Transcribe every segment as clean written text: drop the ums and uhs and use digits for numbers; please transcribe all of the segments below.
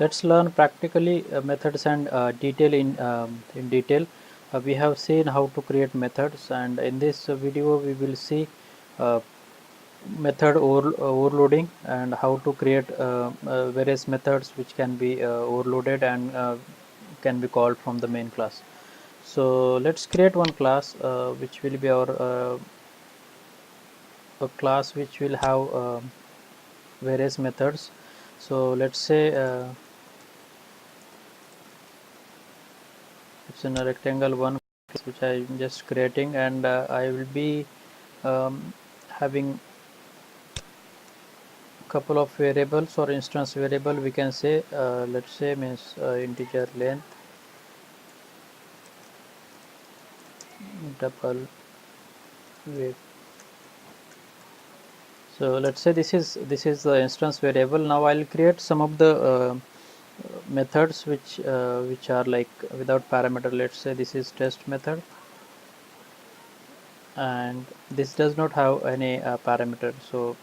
Let's learn practically methods and detail in detail. We have seen how to create methods, and in this video we will see uh, overloading and how to create various methods which can be overloaded and can be called from the main class. So let's create one class which will be our a class which will have various methods. So let's say it's in a rectangle one which I am just creating, and I will be having couple of variables or instance variable. We can say let's say means integer length, double width. So let's say this is the instance variable. Now I'll create some of the methods which are like without parameter. Let's say this is test method, and this does not have any parameter, so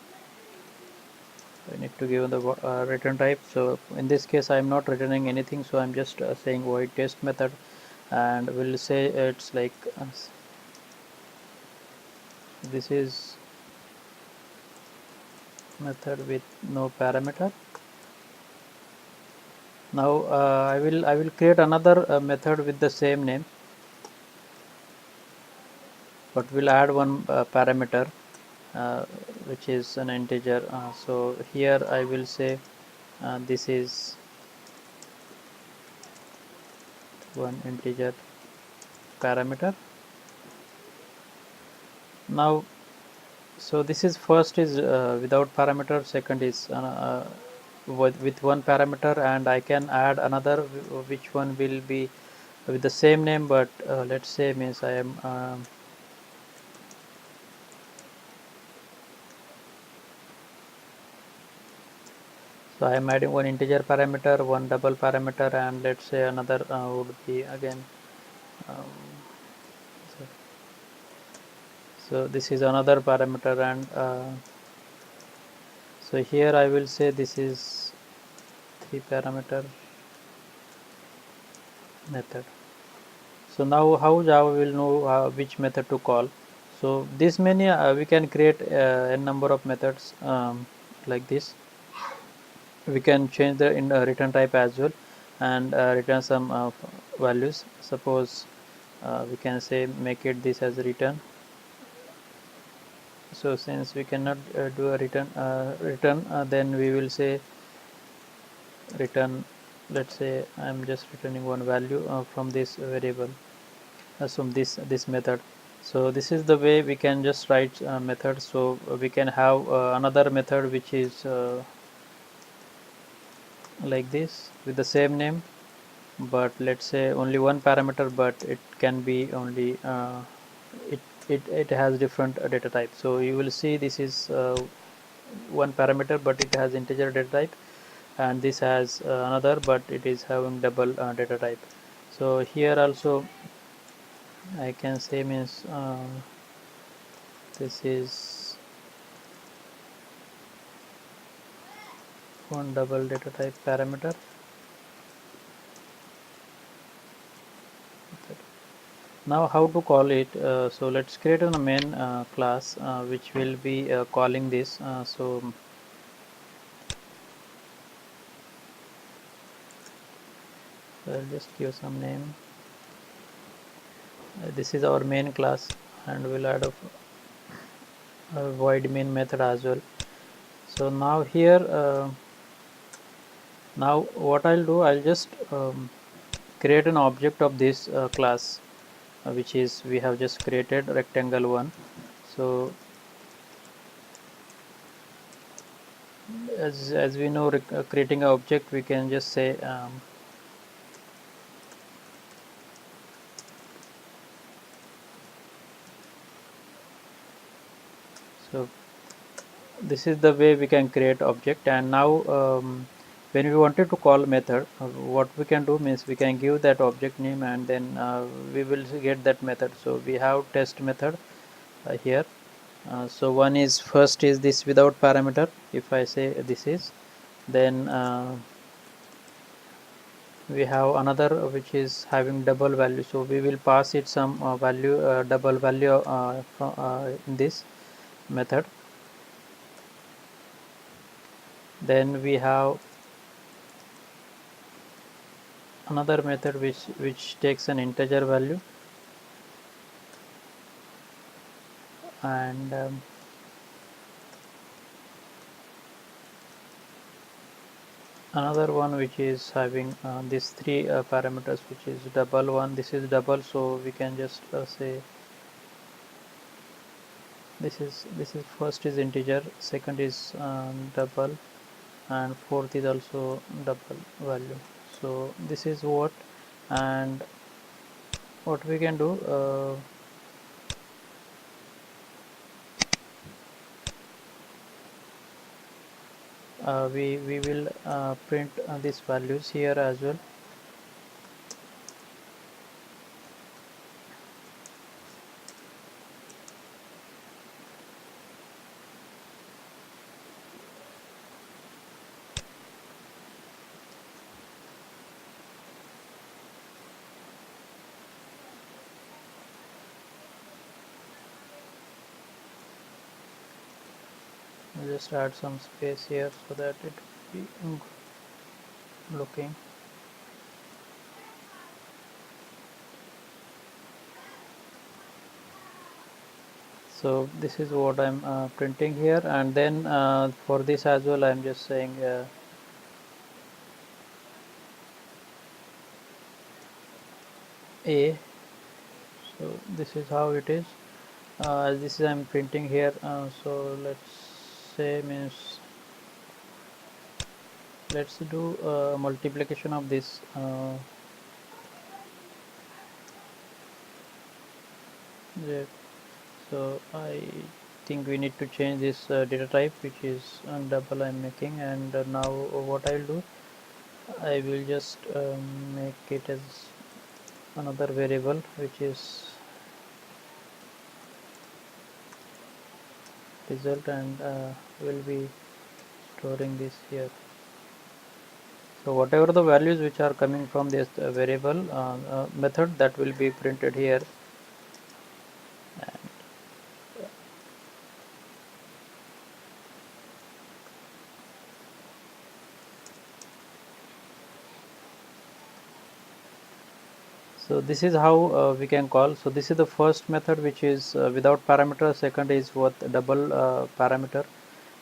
I need to give the return type. So in this case I am not returning anything, so I'm just saying void test method, and we'll say it's like this is method with no parameter. Now I will create another method with the same name, but we'll add one parameter which is an integer. So here I will say this is one integer parameter. Now so this is first is without parameter, second is with one parameter, and I can add another which one will be with the same name, but let's say means I am so I am adding one integer parameter, one double parameter, and let's say another would be again um, so this is another parameter, and so here I will say this is 3 parameter method. So now how Java will know which method to call. So this many we can create a number of methods like this. We can change the return type as well, and return some values. Suppose we can say make it this as a return. So since we cannot do a return, then we will say return. Let's say I'm just returning one value from this variable, from this method. So this is the way we can just write methods. So we can have another method which is like this with the same name, but let's say only one parameter, but it can be only it has different data type. So you will see this is one parameter, but it has integer data type, and this has another, but it is having double data type. So here also I can say means this is one double data type parameter. Now how to call it? So let's create a main class which will be calling this. So I'll just give some name. This is our main class, and we'll add a void main method as well. So now here now what I'll do, I'll just create an object of this class which is we have just created rectangle one. So as we know, creating an object, we can just say so this is the way we can create object. And now when we wanted to call method, what we can do means we can give that object name, and then we will get that method. So we have test method here. So one is first is this without parameter. If I say this is, then we have another which is having double value, so we will pass it some value, double value in this method. Then we have another method which takes an integer value, and another one which is having these three parameters, which is double one. This is double, so we can just say this is first is integer, second is double, and fourth is also double value. So this is what, and what we can do, we will print these values here as well. We'll just add some space here so that it will be looking. So this is what I'm printing here, and then for this as well I'm just saying a. So this is how it is. This is I'm printing here, so let's say means let's do multiplication of this so I think we need to change this data type, which is double I'm making, and now what I'll do, I will just make it as another variable, which is result, and will be storing this here. So whatever the values which are coming from this variable method, that will be printed here. So this is how we can call. So this is the first method, which is without parameter. Second is what double parameter,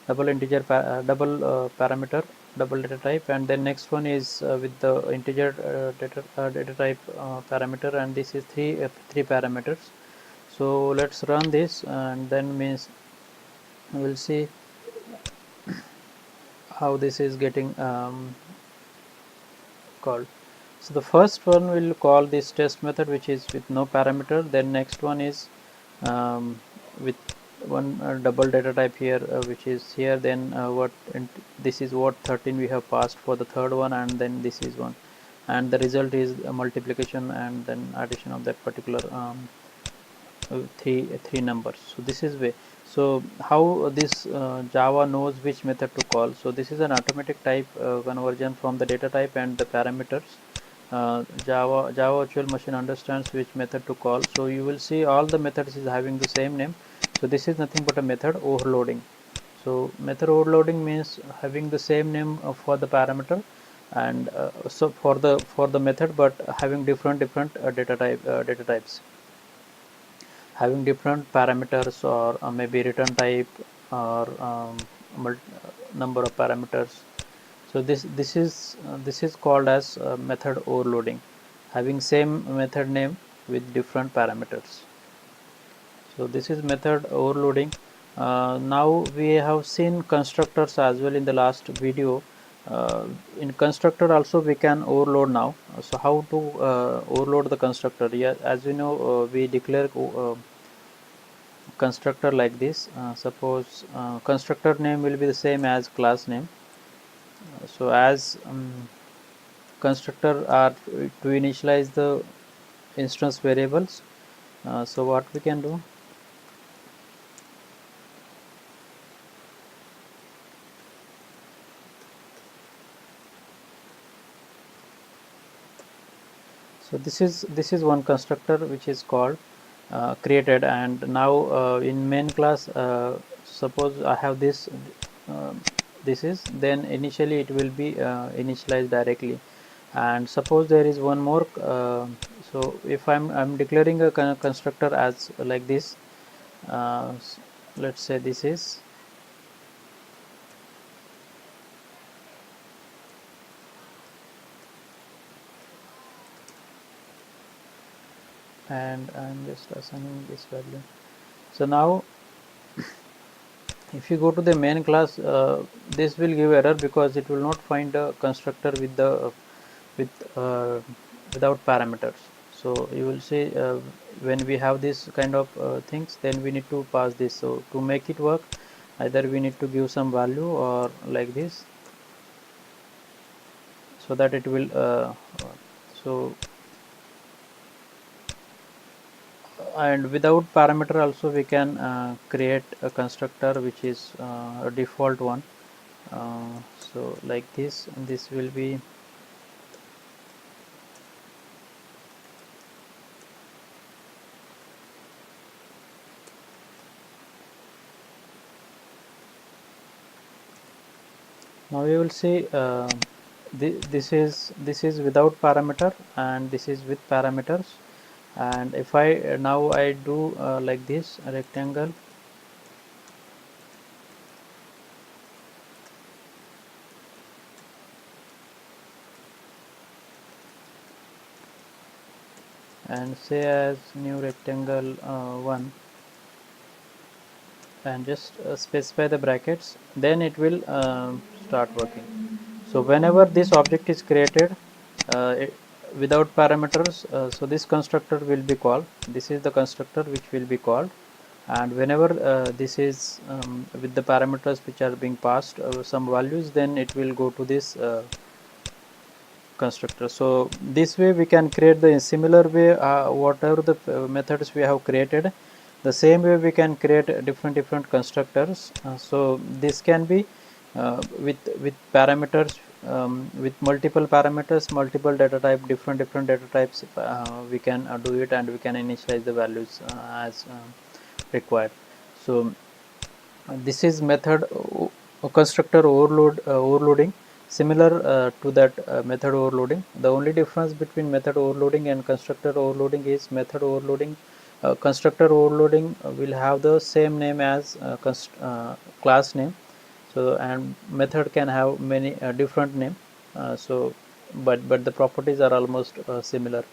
double integer, parameter, double data type, and then next one is with the integer data type parameter, and this is three parameters. So let's run this, and then means we will see how this is getting called. So the first one will call this test method, which is with no parameter. Then next one is with one double data type here, which is here. Then this is what 13 we have passed for the third one, and then this is one, and the result is a multiplication and then addition of that particular three numbers. So this is way. So how this Java knows which method to call. So this is an automatic type conversion from the data type and the parameters. Java virtual machine understands which method to call. So you will see all the methods is having the same name. So this is nothing but a method overloading. So method overloading means having the same name for the parameter, and so for the method, but having different data types, having different parameters, or maybe return type, or number of parameters. So this is called as method overloading, having same method name with different parameters. So this is method overloading. Now we have seen constructors as well in the last video. In constructor also we can overload now. So how to overload the constructor? Yeah, as you know, we declare constructor like this. Suppose constructor name will be the same as class name. So as constructor are to initialize the instance variables, so what we can do, So this is one constructor which is called created, and now in main class, suppose I have this, this is, then initially it will be initialized directly. And suppose there is one more, so if I'm declaring a constructor as like this, let's say this is, and I'm just assigning this value. So now if you go to the main class, this will give error because it will not find a constructor with the with without parameters. So you will see when we have this kind of things, then we need to pass this. So to make it work, either we need to give some value or like this, so that it will so, and without parameter also we can create a constructor which is a default one. So like this, and this will be, now you will see this is without parameter and this is with parameters. And if I now I do like this rectangle, and say as new rectangle 1, and just specify the brackets, then it will start working. So whenever this object is created without parameters, so this constructor will be called, this is the constructor which will be called. And whenever this is with the parameters which are being passed some values, then it will go to this constructor. So this way we can create the similar way, whatever the methods we have created, the same way we can create different constructors. So this can be with parameters, with multiple parameters, multiple data type, different data types, we can do it, and we can initialize the values as required. So this is method constructor overloading, similar to that method overloading. The only difference between method overloading and constructor overloading is method overloading, constructor overloading will have the same name as class name. So and method can have many different name. So but the properties are almost similar.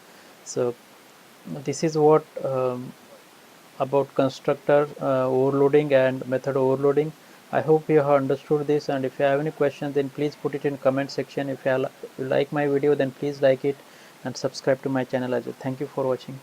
So this is what about constructor overloading and method overloading. I hope you have understood this, and if you have any questions, then please put it in comment section. If you like my video, then please like it and subscribe to my channel as well. Thank you for watching.